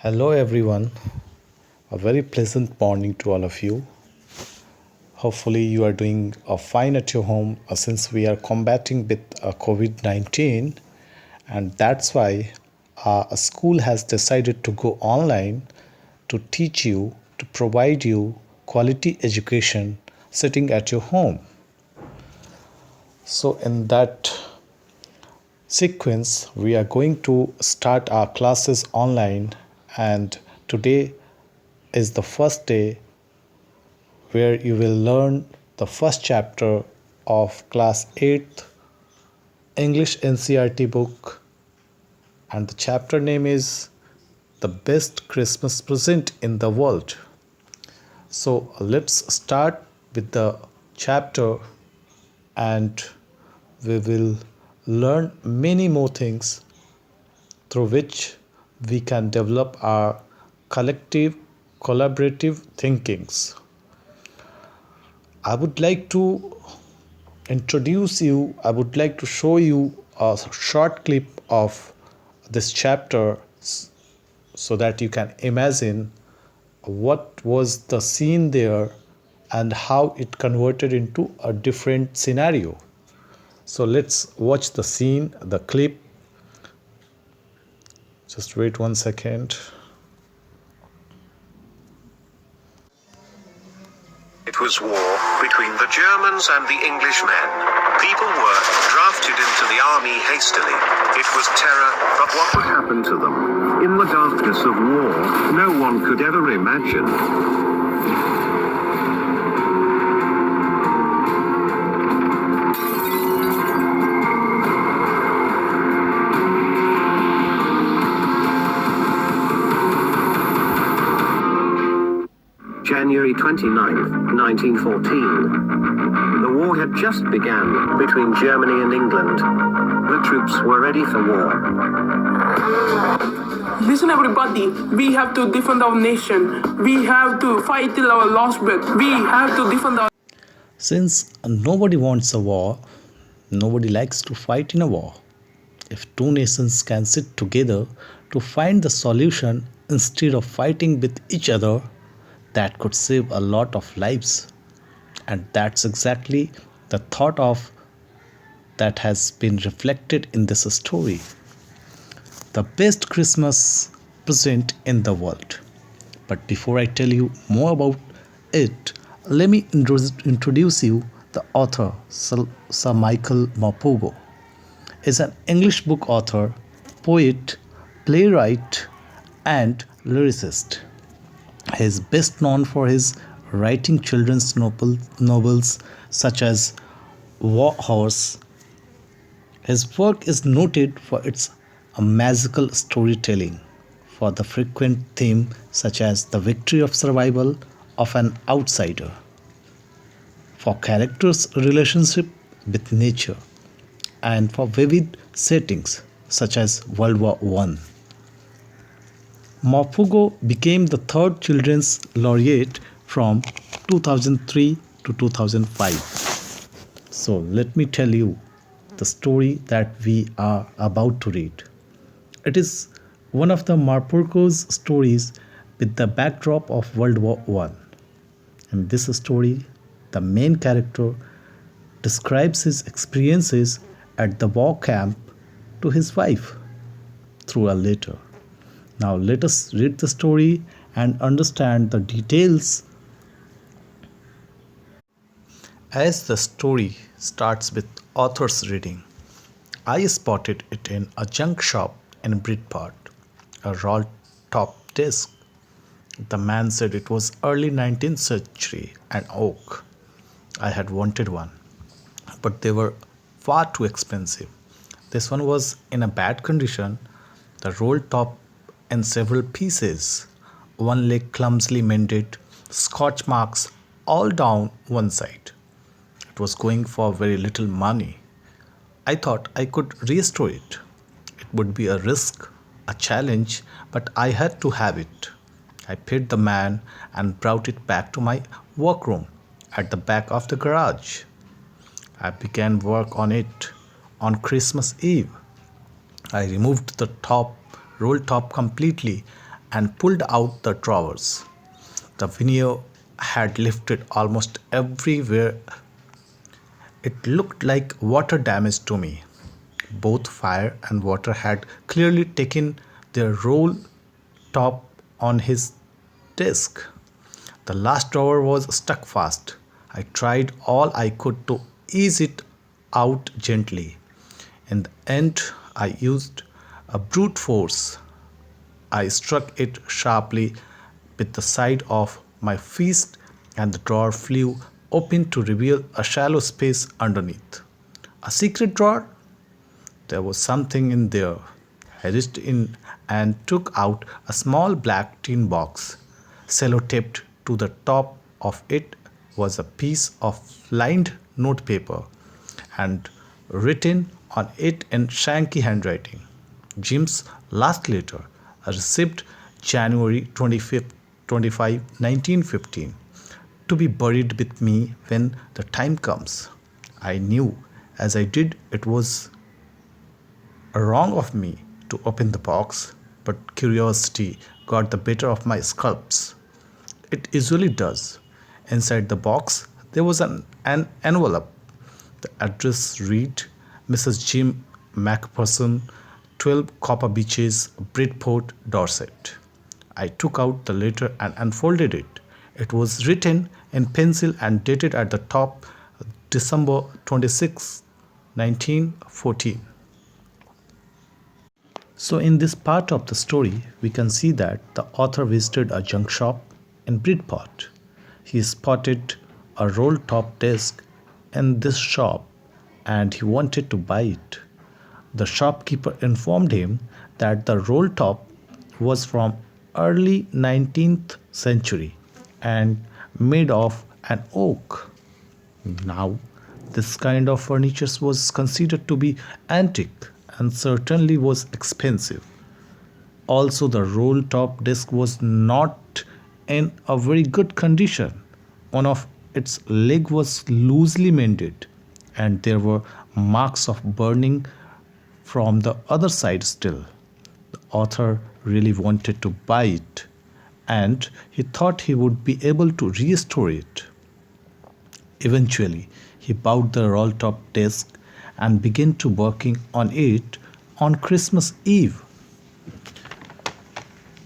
Hello, everyone. A very pleasant morning to all of you. Hopefully, you are doing fine at your home since we are combating with COVID 19, and that's why a school has decided to go online to teach you, to provide you quality education sitting at your home. So, in that sequence, we are going to start our classes online, and today is the first day where you will learn the first chapter of class 8th English NCRT book, and the chapter name is The Best Christmas Present in the World. So let's start with the chapter, and we will learn many more things through which we can develop our collective collaborative thinkings. I would like to I would like to show you a short clip of this chapter so that you can imagine what was the scene there and how it converted into a different scenario. So let's watch the scene, the clip. Just wait 1 second. It was war between the Germans and the Englishmen. People were drafted into the army hastily. It was terror, but what would happen to them? In the darkness of war, no one could ever imagine. January 29th, 1914. The war had just begun between Germany and England. The troops were ready for war. Listen, everybody, we have to defend our nation. We have to fight till our last breath. We have to defend our... Since nobody wants a war, nobody likes to fight in a war. If two nations can sit together to find the solution instead of fighting with each other, that could save a lot of lives. And that's exactly the thought of that has been reflected in this story. The best Christmas present in the world. But before I tell you more about it, let me introduce you the author, Sir Michael Morpurgo. Is an English book author, poet, playwright, and lyricist. He is best known for his writing children's novels such as War Horse. His work is noted for its magical storytelling, for the frequent theme such as the victory of survival of an outsider, for characters' relationship with nature, and for vivid settings such as World War I. Morpurgo became the third Children's Laureate from 2003 to 2005. So let me tell you the story that we are about to read. It is one of the Morpurgo's stories with the backdrop of World War I. In this story, the main character describes his experiences at the war camp to his wife through a letter. Now let us read the story and understand the details. As the story starts with author's reading, I spotted it in a junk shop in Bridport, a roll top desk. The man said it was early 19th century and oak. I had wanted one, but they were far too expensive. This one was in a bad condition, the roll top in several pieces, one leg clumsily mended, scotch marks all down one side. It was going for very little money. I thought I could restore it. It would be a risk, a challenge, but I had to have it. I paid the man and brought it back to my workroom at the back of the garage. I began work on it on Christmas Eve. I removed the roll top completely and pulled out the drawers. The veneer had lifted almost everywhere. It looked like water damage to me. Both fire and water had clearly taken their roll top on his desk. The last drawer was stuck fast. I tried all I could to ease it out gently. In the end, I used a brute force. I struck it sharply with the side of my fist, and the drawer flew open to reveal a shallow space underneath. A secret drawer? There was something in there. I reached in and took out a small black tin box. Sellotaped to the top of it was a piece of lined notepaper and written on it in shanky handwriting. Jim's last letter, a receipt January 25, 1915, to be buried with me when the time comes. I knew as I did it was wrong of me to open the box, but curiosity got the better of my scruples. It usually does. Inside the box, there was an envelope. The address read Mrs. Jim Macpherson, 12 Copper Beaches, Bridport, Dorset. I took out the letter and unfolded it. It was written in pencil and dated at the top December 26, 1914. So, in this part of the story, we can see that the author visited a junk shop in Bridport. He spotted a roll top desk in this shop and he wanted to buy it. The shopkeeper informed him that the roll top was from early 19th century and made of an oak. Now, this kind of furniture was considered to be antique and certainly was expensive. Also, the roll top desk was not in a very good condition. One of its leg was loosely mended, and there were marks of burning from the other side still. The author really wanted to buy it, and he thought he would be able to restore it. Eventually, he bought the roll top desk and began to working on it on Christmas Eve.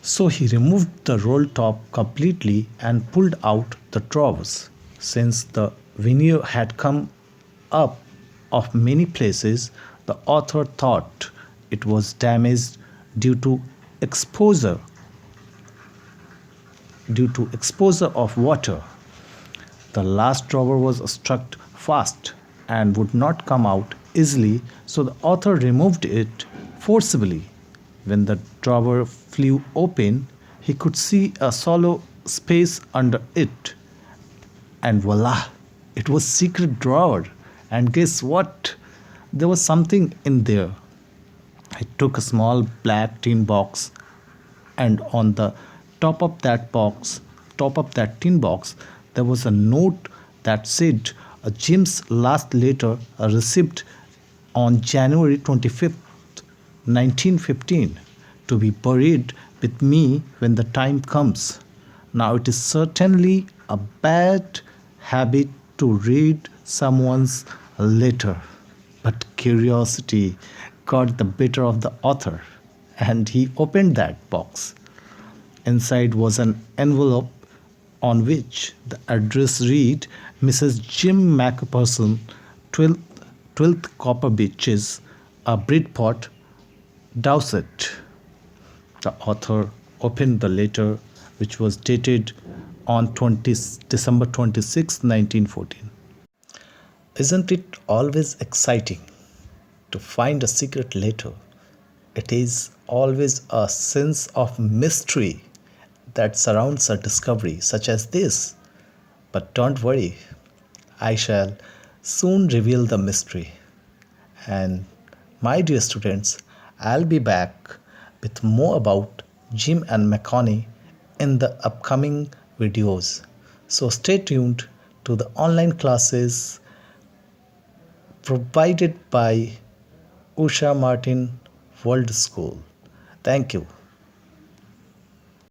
So he removed the roll top completely and pulled out the drawers. Since the veneer had come up of many places, the author thought it was damaged due to exposure exposure of water. The last drawer was struck fast and would not come out easily, so the author removed it forcibly. When the drawer flew open, he could see a shallow space under it. And voila, it was secret drawer. And guess what? There was something in there. I took a small black tin box, and on the top of that box, top of that tin box, there was a note that said Jim's last letter received on January 25th, 1915, to be buried with me when the time comes. Now, it is certainly a bad habit to read someone's letter, but curiosity got the better of the author, and he opened that box. Inside was an envelope on which the address read Mrs. Jim Macpherson, 12th Copper Beaches, Bridport, Dorset. The author opened the letter, which was dated on December 26, 1914. Isn't it always exciting to find a secret letter? It is always a sense of mystery that surrounds a discovery such as this. But don't worry, I shall soon reveal the mystery. And my dear students, I'll be back with more about Jim and McConney in the upcoming videos. So stay tuned to the online classes provided by Usha Martin World School. Thank you.